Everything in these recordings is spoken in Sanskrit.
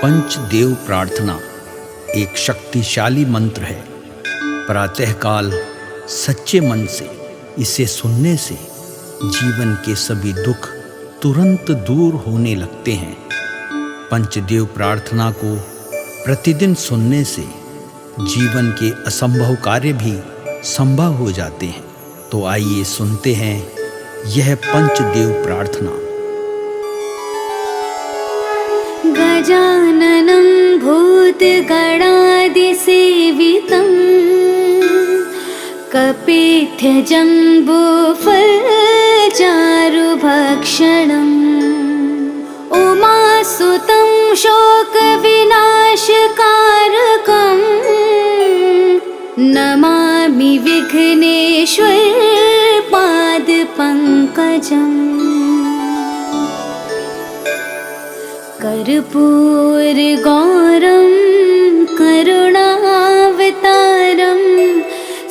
पंचदेव प्रार्थना एक शक्तिशाली मंत्र है। प्रातःकाल सच्चे मन से इसे सुनने से जीवन के सभी दुख तुरंत दूर होने लगते हैं। पंचदेव प्रार्थना को प्रतिदिन सुनने से जीवन के असंभव कार्य भी संभव हो जाते हैं। तो आइए सुनते हैं यह पंचदेव प्रार्थना। गजाननं भूतगणादिसेवितं कपित्थजम्बूफलचारुभक्षणम् उमासुतं शोकविनाशकारकं नमामि विघ्नेश्वर पादपङ्कजम्। कर्पूरगौरं करुणावतारं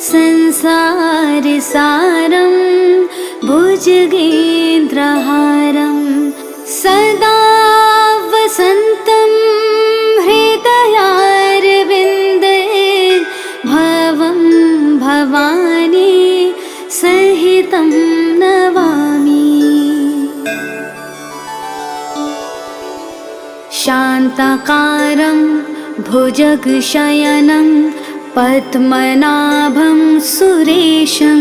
संसारसारं भुजगेन्द्रहारं सदा वसन्तं हृदयारविन्दे भवं भवानी सहितं नमामि। शान्ताकारं भुजगशयनं पद्मनाभं सुरेशं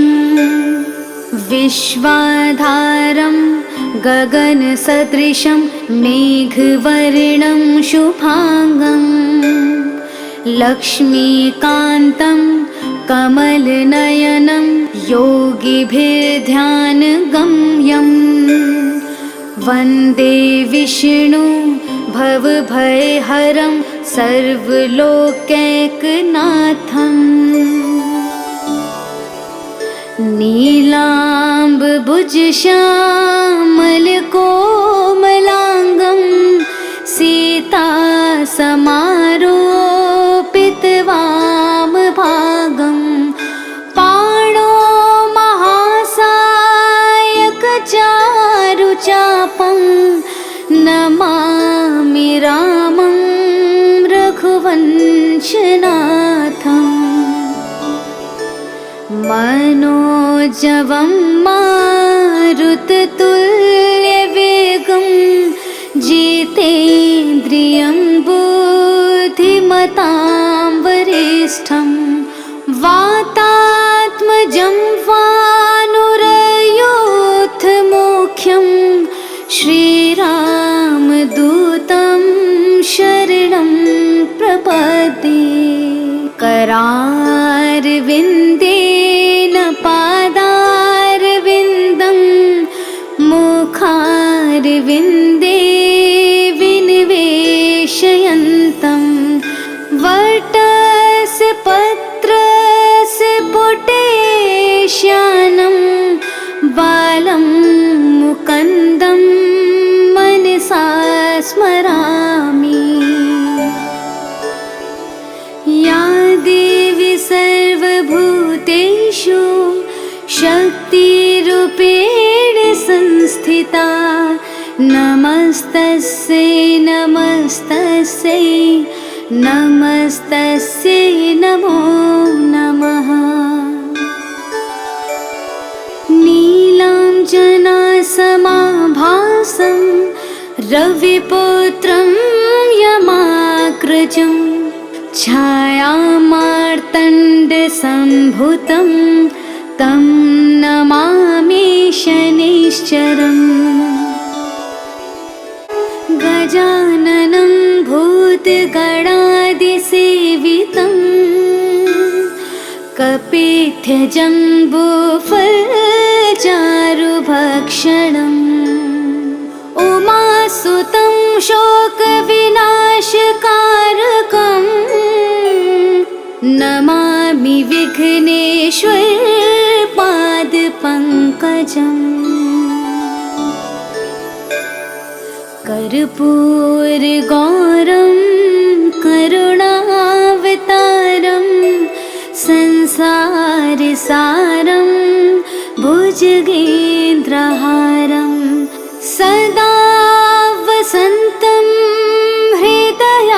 विश्वाधारं गगनसदृशं मेघवर्णं शुभांगं लक्ष्मीकान्तं कमलनयनं योगिभिर्ध्यानगम्यं वन्दे विष्णु भवभयहरं सर्वलोकैकनाथम्। नीलाम्बुजश्यामलकोमलाङ्गं सीतासमारोपितवामभागं पाणो महासायकचारुचापं नमामि रामं रघुवंशनाथम्। मनोजवं मारुततुल्यवेगं जितेन्द्रियं बुद्धिमतां वरिष्ठं वातात्मजं वानुरयोधमुख्यं श्रीरामदूतं शरणं प्रपद्ये। करारविन्देन पादारविन्दं मुखारविन्दे विनिवेशयन्तं वटस्य पत्रस्य पुटेश्यानं बालं मुकुन्दं मनसा स्मरामि। या देवी सर्वभूतेषु शक्तिरूपेण संस्थिता नमस्तस्यै नमस्तस्यै नमस्तस्यै नमो नमः। नीलाञ्जनासमाभासं रविपुत्रं यमाग्रजं छायामार्तण्डसम्भुतं तं नमामि शनैश्चरम्। गजाननं भूतगणादिसेवितं कपित्थजम्बूफलचारुभक्षणम् उमासुतं शोकविनाशकारकं नमामि विघ्नेश्वर पादपङ्कजम्। कर्पूरगौरं करुणावतारं संसारसारं भुजगेन्द्रहारं सदा वसन्तं हृदय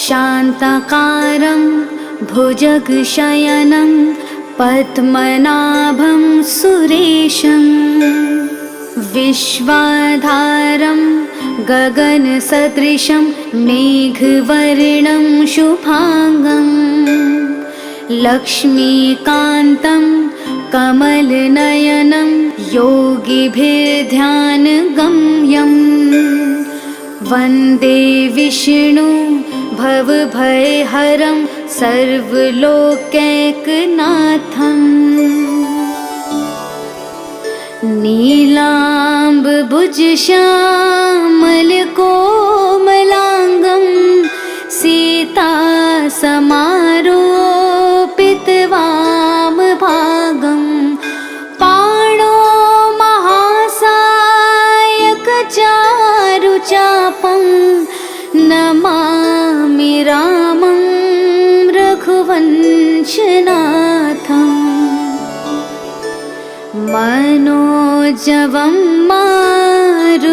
शान्ताकारं भुजगशयनं पद्मनाभं सुरेशं विश्वाधारं गगनसदृशं मेघवर्णं शुभांगं लक्ष्मीकान्तं कमलनयनं योगिभिर्ध्यानगम्यं वन्दे विष्णु भवभयहरं सर्वलोकैकनाथम् नीलाम्बुजश्यामलकोमलाङ्गं सीतासमारोपितवामभागं पाणो महासायकचारुचापं नमामि रामं रघुवंशनाथम् मनोजवं मारुततुल्यवेगं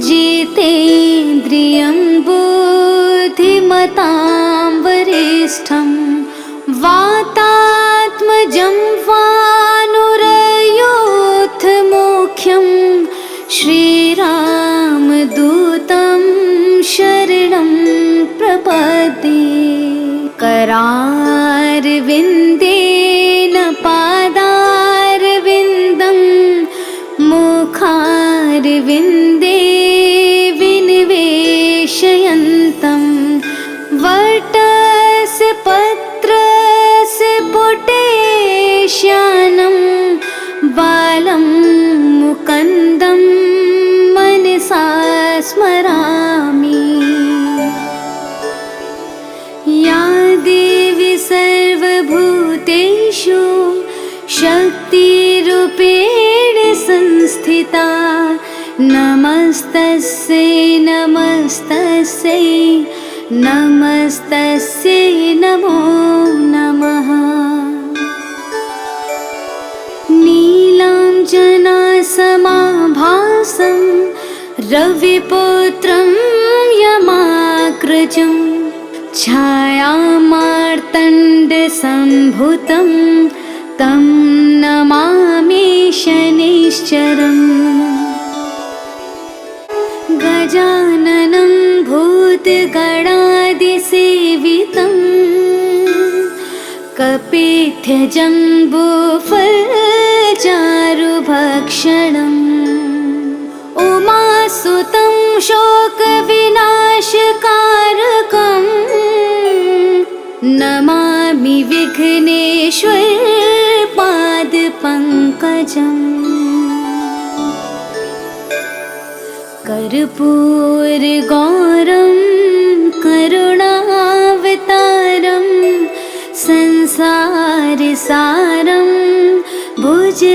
जितेन्द्रियं बुद्धिमतां वरिष्ठं वातात्मजं वानुरयोधमुख्यं श्रीरामदूतं शरणं प्रपद्ये करारविन्देन पादारविन्दं मुखारविन्दे विनिवेशयन्तं वटस्य पत्रस्य पुटेश्यानं बालं मुकुन्दं मनसा स्मरामि। या देवी सर्वभूतेषु शक्तिरूपेण संस्थिता नमस्तस्यै नमस्तस्यै नमस्तस्यै नमो नमः। नीलाञ्जनासमाभासं रविपुत्रं यमाग्रजं छायामार्तण्डसम्भुतं तं नमामि शनैश्चरम् गजाननं भूतगणादिसेवितं कपिध्वजम्बूफलचारुभक्षणम् उमासुतं शोकविनाशकारकम् नमामि विघ्नेश्वर पादपङ्कजम् कर्पूरगौरं करुणावतारं संसारसारं भुजगेन्द्रहारं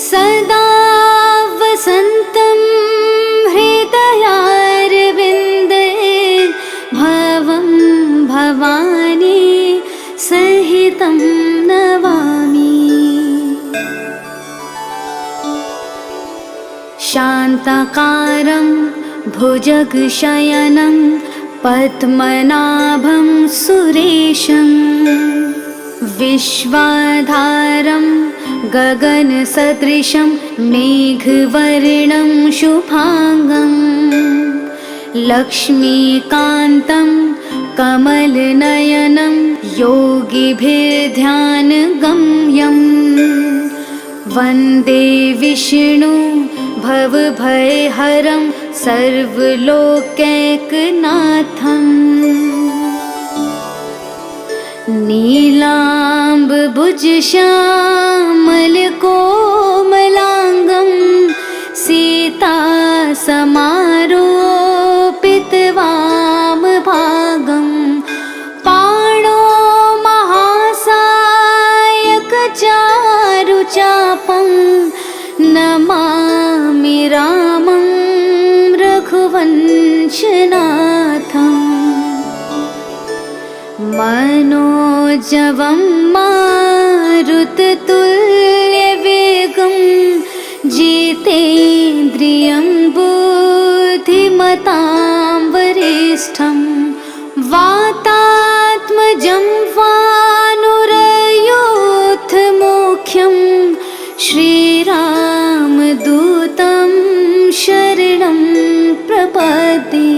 सदा वसन्तं हृदयारविन्दे भवं भवानी सहितं नमामि। शान्ताकारं भुजगशयनं पद्मनाभं सुरेशं विश्वाधारं गगनसदृशं मेघवर्णं शुभांगं लक्ष्मीकान्तं कमलनयनं योगिभिर्ध्यानगम्यं वन्दे विष्णु भवभयहरं सर्वलोकैकनाथम् नीलाम्बुजश्यामलकोमलाङ्गं सीतासमारोपितवामभागं पाणो महासायकचारुचापं नमामि रामं रघुवंशनाथम् मनोजवं मारुततुल्यवेगं जितेन्द्रियं धीमतां वरिष्ठं वातात्मजं वानुरयोधमुख्यं श्रीरामदूतं शरणं प्रपद्ये।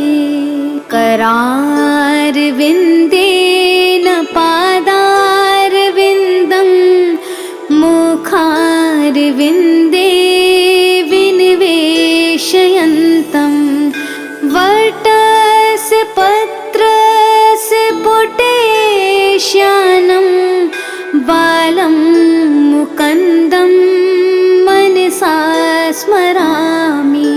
करारविन्देन पादारविन्दं मुखारविन्दे विनिवेशयन्तं वटस्य पत्रस्य पुटेश्यानं बालं मुकुन्दं मनसा स्मरामि।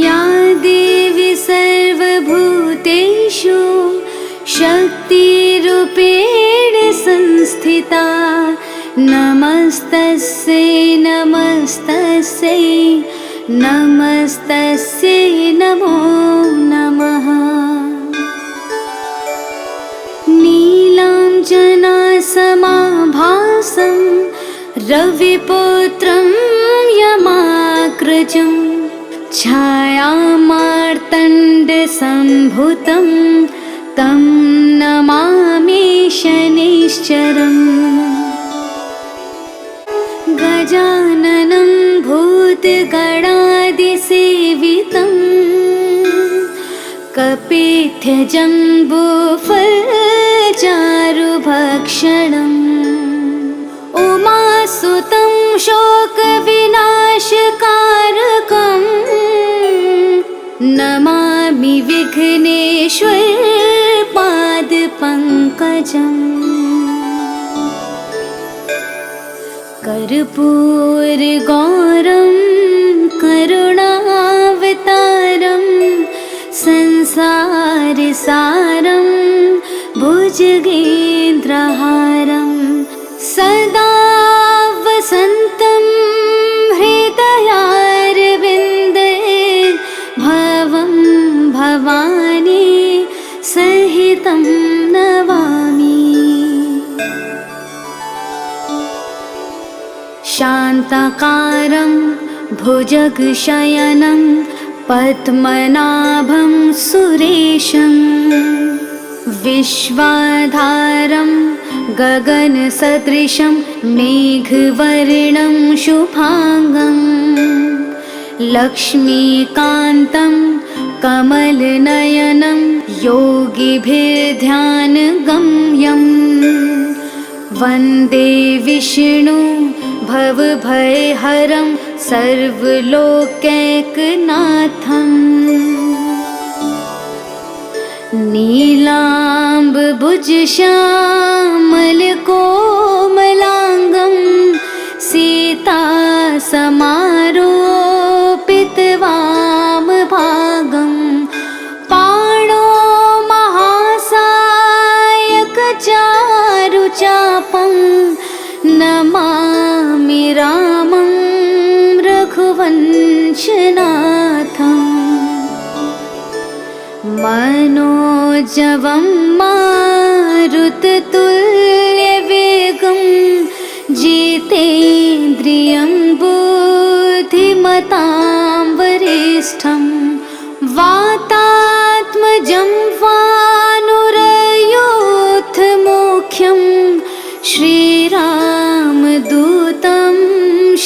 या देवी सर्वभूतेषु शक्तिरूपेण संस्थिता नमस्तस्यै नमस्तस्यै नमस्तस्यै नमो नमः। नीलाञ्जनासमाभासं रविपुत्रं यमाग्रजं छायामार्तण्डसम्भूतं तं नमामि शनैश्चरम्। गजाननं भूतगणादिसेवितं कपित्थजम्बूफलचारुभक्षणम् उमासुतं शोकविनाशकारकं नमामि विघ्नेश्वरपादपङ्कजम्। कर्पूरगौरं करुणावतारं संसारसारं भुजगेन्द्रहारं सदा वसन्तं हृदयारविन्दे भवं भवानी सहितं नमामि। शान्ताकारं भुजगशयनं पद्मनाभं सुरेशं विश्वाधारं गगनसदृशं मेघवर्णं शुभांगं लक्ष्मीकान्तं कमलनयनं योगिभिर्ध्यानगम्यं वन्दे विष्णु भवभयहरं सर्वलोकैकनाथम्। नीलाम्बुजश्यामलकोमलाङ्गं सीतासमारोपितवामभागं पाणो महासायकचारुचापं नमामि रामं रघुवंशनाथम्। मनोजवं मारुततुल्यवेगं जितेन्द्रियं बुद्धिमतां वरिष्ठं वातात्मजं वानुरयोधमुख्यं श्रीरामदूतं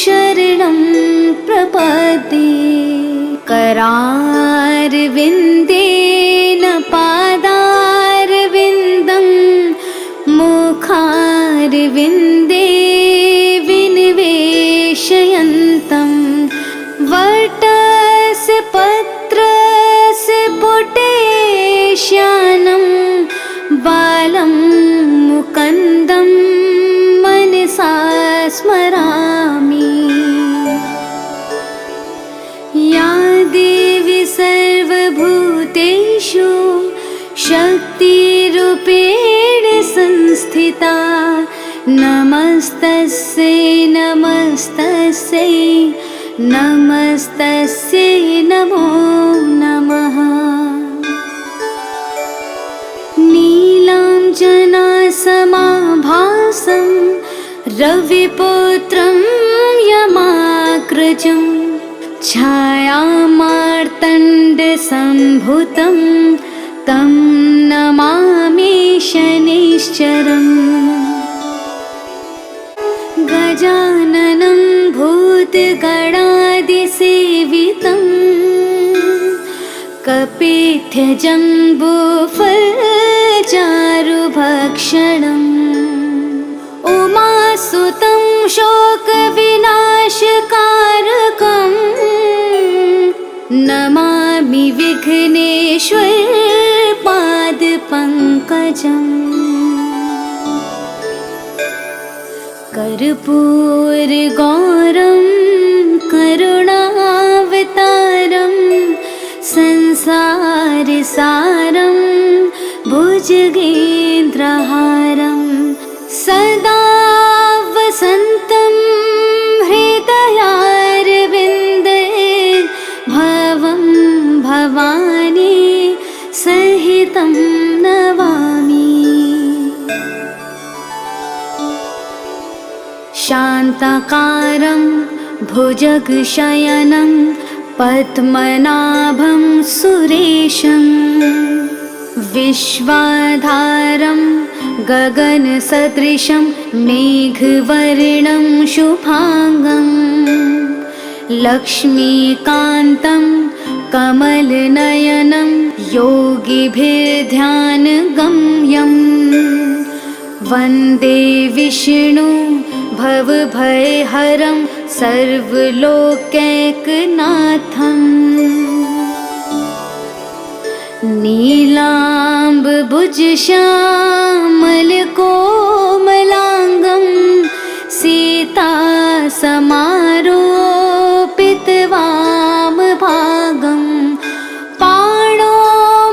शरणं प्रपद्ये। करारविन्देन पादारविन्दं मुखारविन्दे विनिवेशयन्तं वटस्य पत्रस्य पुटेश्यानं बालं मुकुन्दं मनसा स्मरामि। या देवी सर्वभूतेषु शक्तिरूपेण संस्थिता नमस्तस्यै नमस्तस्यै नमस्तस्यै नमो नमः। नीलाञ्जनासमाभासं रविपुत्रं यमाग्रजं छायामार्तण्डसम्भुतं तं नमामि शनैश्चरम्। गजाननं भूतगणादिसेवितं कपित्थजम्बूफलचारुभक्षणम्। उमासुतं शोकविनाशकारकम् नमामि विघ्नेश्वरपादपङ्कजम्। कर्पूरगौरं करुणावतारं संसारसारं भुजगेन्द्रहारं सदा वसन्तं हृदयारविन्दे भवं भवानी सहितं नमामि। शान्ताकारं भुजगशयनं पद्मनाभं सुरेशं विश्वाधारं गगनसदृशं मेघवर्णं शुभांगं लक्ष्मीकान्तं कमलनयनं योगिभिर्ध्यानगम्यं वन्दे विष्णु भवभयहरं सर्वलोकैकनाथम्। नीलाम्बुजश्यामलकोमलाङ्गं सीतासमारोपितवामभागं पाणो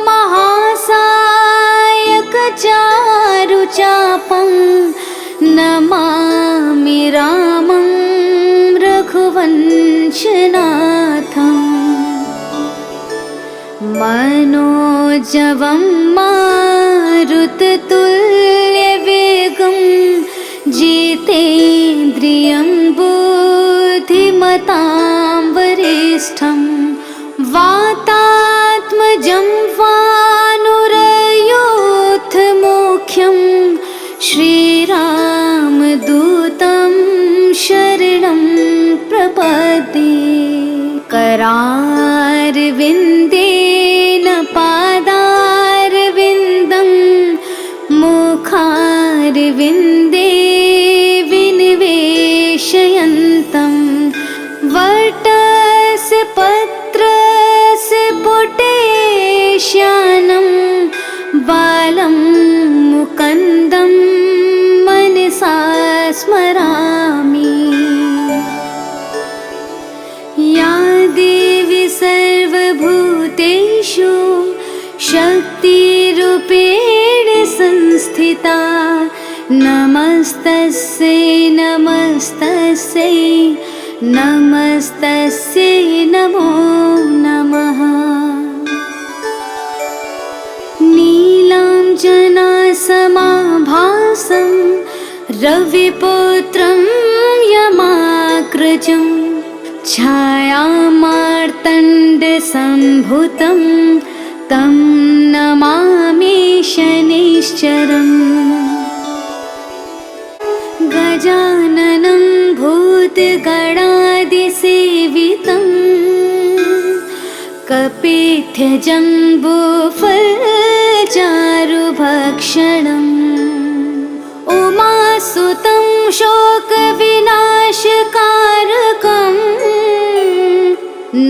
महासायकचारुचापं नमामि रामं रघुवंशनाथम्। मनोजवं मारुततुल्यवेगं जितेन्द्रियं बुद्धिमतां वरिष्ठं वातात्मजं वानुरयूथमुख्यं श्रीरामदूतं शरणं प्रपद्ये। करारविन्देन पादारविन्दं मुखारविन्दे विनिवेशयन्तं वटस्य पत्रस्य पुटेश्यानं बालं मुकुन्दं मनसा स्मरामि। या देवी सर्वभूतेषु शक्तिरूपेण संस्थिता नमस्तस्यै नमस्तस्यै नमस्तस्यै नमो नमः। नीलाञ्जनासमाभासं रविपुत्रं यमाग्रजं छायामार्तण्डसम्भुतं तं नमामि शनैश्चरम्। गजाननं भूतगणादिसेवितं कपित्थजम्बूफलचारुभक्षणम्। उमासुतं शोकविनाशकारकम्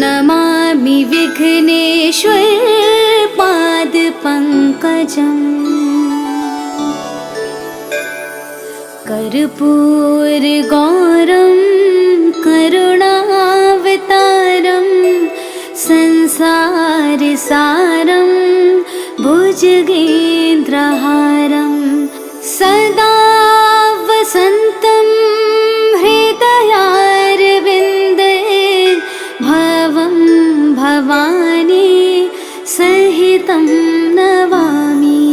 नमामि विघ्नेश्वरपादपङ्कजम्। कर्पूरगौरं करुणावतारं संसारसारं भुजगेन्द्रहारं सदा वसन्तं हृदयारविन्दे भवं भवानी सहितं नमामि।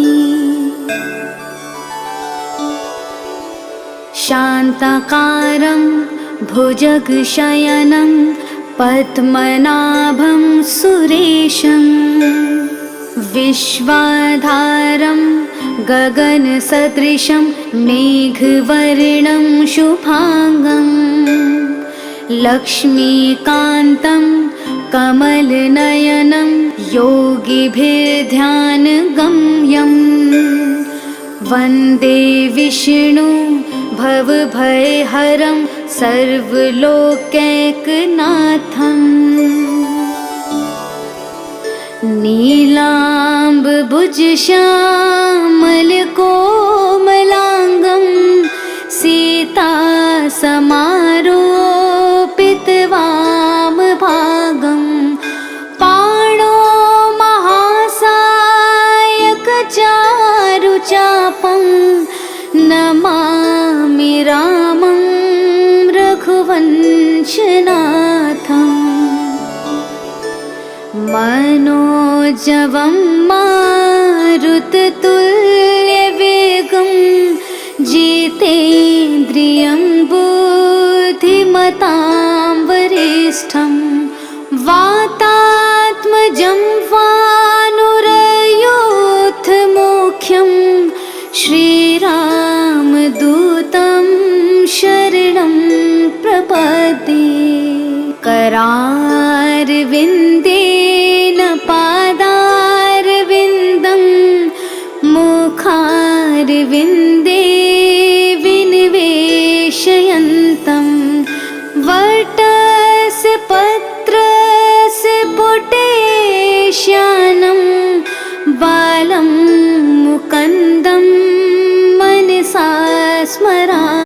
शान्ताकारं भुजगशयनं पद्मनाभं सुरेशं विश्वाधारं गगनसदृशं मेघवर्णं शुभांगं लक्ष्मीकान्तं कमलनयनं योगिभिर्ध्यानगम्यं वन्दे विष्णु भवभयहरं सर्वलोकैकनाथम् नीलाम्बुजश्यामलकोमलाङ्गं सीतासमारोपितवामभागं पाणो महासायकचारुचापं नमामि रामं रघुवंशनाथम् मनोजवं मारुततुल्यवेगं जितेन्द्रियं बुद्धिमतां वरिष्ठं वातात्मजं वानुरयोधमुख्यं श्रीरामदूतं शरणं प्रपद्ये करारविन्देन पादारविन्दं मुखारविन्दे विनिवेशयन्तं वटस्य पत्रस्य पुटे श्यानं बालं मुकन्दं